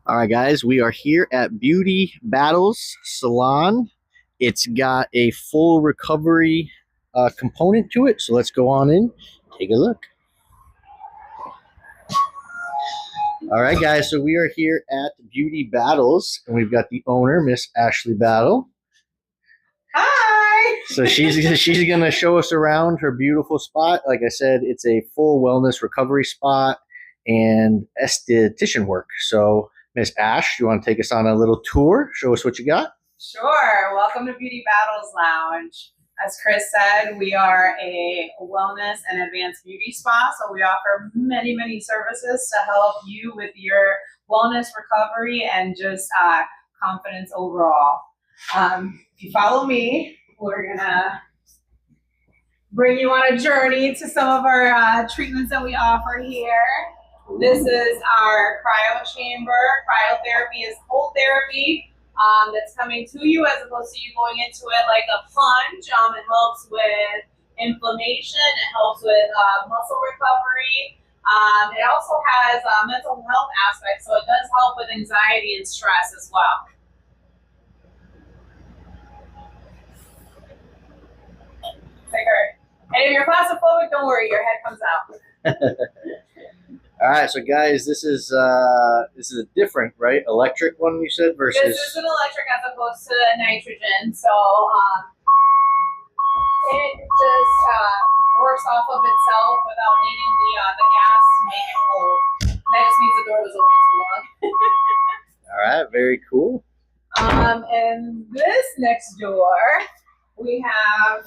All right, guys, we are here at Beauty Battles Salon. It's got a full recovery component to it. So let's go on in, take a look. All right, guys, so we are here at Beauty Battles, and we've got the owner, Miss Ashley Battle. Hi. So she's gonna show us around her beautiful spot. Like I said, it's a full wellness recovery spot and esthetician work. So Miss Ash, you want to take us on a little tour? Show us what you got. Sure. Welcome to Beauty Battles Lounge. As Chris said, we are a wellness and advanced beauty spa. So we offer many services to help you with your wellness recovery and just confidence overall. If you follow me, we're going to bring you on a journey to some of our treatments that we offer here. This is our cryo chamber. Cryotherapy is cold therapy that's coming to you as opposed to you going into it like a plunge. It helps with inflammation. It helps with muscle recovery. It also has mental health aspects, so it does help with anxiety and stress as well. And if you're claustrophobic, don't worry, your head comes out. All right, so guys, this is a different, right? Electric one you said versus. This is an electric as opposed to nitrogen, so it just works off of itself without needing the gas to make it cold. That just means the door was open too long. All right, very cool. And this next door, we have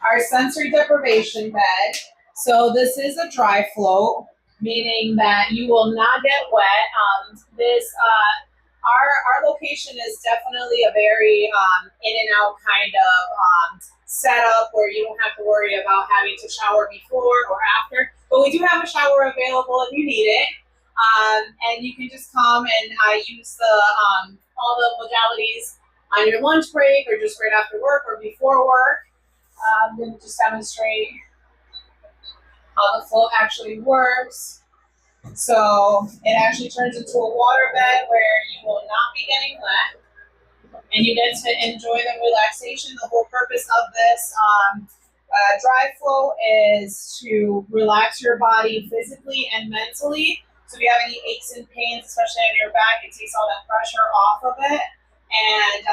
our sensory deprivation bed. So this is a dry float, meaning that you will not get wet. Our location is definitely a very in and out kind of setup where you don't have to worry about having to shower before or after. But we do have a shower available if you need it, and you can just come and use the all the modalities on your lunch break or just right after work or before work. I'm going to just demonstrate how the float actually works. So it actually turns into a water bed where you will not be getting wet and you get to enjoy the relaxation. The whole purpose of this dry float is to relax your body physically and mentally. So if you have any aches and pains, especially on your back, it takes all that pressure off of it. And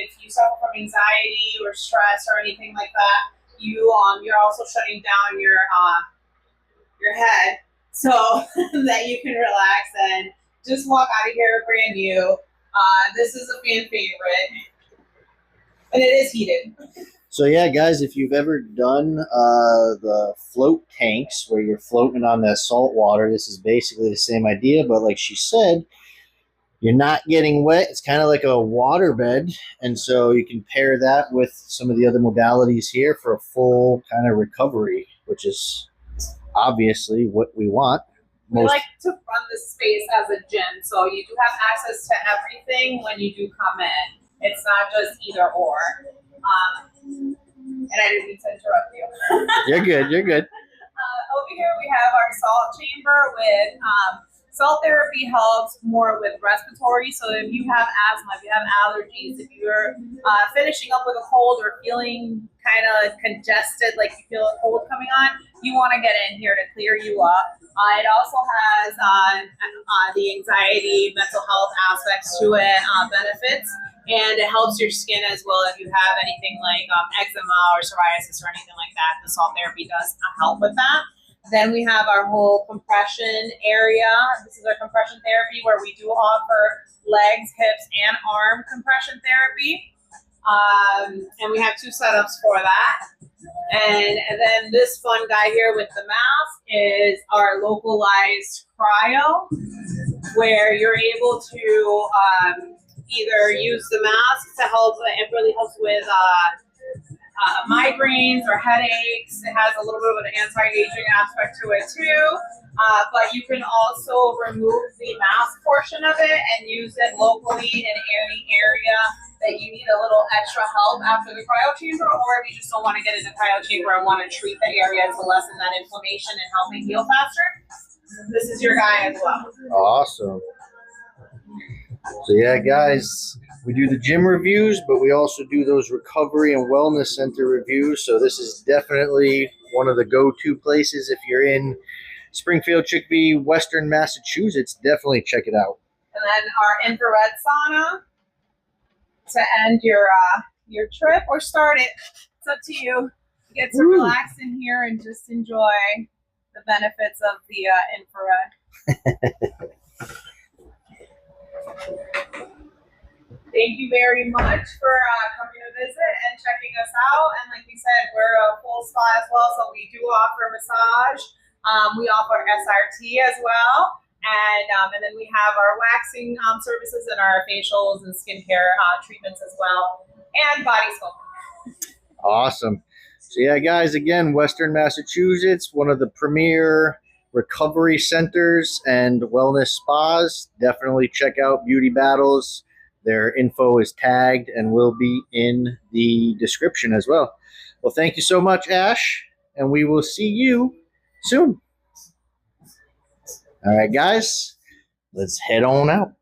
if you suffer from anxiety or stress or anything like that, you're also shutting down your head so that you can relax and just walk out of here brand new. This is a fan favorite, and it is heated. So yeah, guys, if you've ever done the float tanks where you're floating on that salt water, this is basically the same idea, but like she said, you're not getting wet. It's kind of like a water bed, and so you can pair that with some of the other modalities here for a full kind of recovery, which is obviously what we want. We like to run this space as a gym, so you do have access to everything when you do come in. It's not just either or. And I didn't mean to interrupt you. You're good. You're good. Over here we have our salt chamber with salt therapy helps more with respiratory. So if you have asthma, if you have allergies, if you're finishing up with a cold or feeling kind of congested, like you feel a cold coming on, you want to get in here to clear you up. It also has the anxiety, mental health aspects to it, benefits, and it helps your skin as well if you have anything like eczema or psoriasis or anything like that. The salt therapy does help with that. Then we have our whole compression area. This is our compression therapy where we do offer legs, hips, and arm compression therapy. And we have two setups for that. And then this fun guy here with the mask is our localized cryo, where you're able to either use the mask to help, it really helps with migraines or headaches. It has a little bit of an anti-aging aspect to it too. But you can also remove the mask portion of it and use it locally in any area that you need a little extra help after the cryo chamber, or if you just don't want to get in the cryo chamber and want to treat the area to lessen that inflammation and help it heal faster, this is your guy as well. Awesome. So yeah, guys, we do the gym reviews, but we also do those recovery and wellness center reviews. So this is definitely one of the go-to places if you're in Springfield, Chicopee, Western Massachusetts. Definitely check it out. And then our infrared sauna to end your trip or start it. It's up to you. Get to relax in here and just enjoy the benefits of the infrared. Thank you very much for coming to visit and checking us out. And like we said, we're a full spa as well, so we do offer massage. We offer SRT as well. And then we have our waxing services and our facials and skincare treatments as well. And body sculpting. Awesome. So yeah, guys, again, Western Massachusetts, one of the premier recovery centers and wellness spas. Definitely check out Beauty Battles. Their info is tagged and will be in the description as well. Well, thank you so much, Ash, and we will see you soon. All right, guys, let's head on out.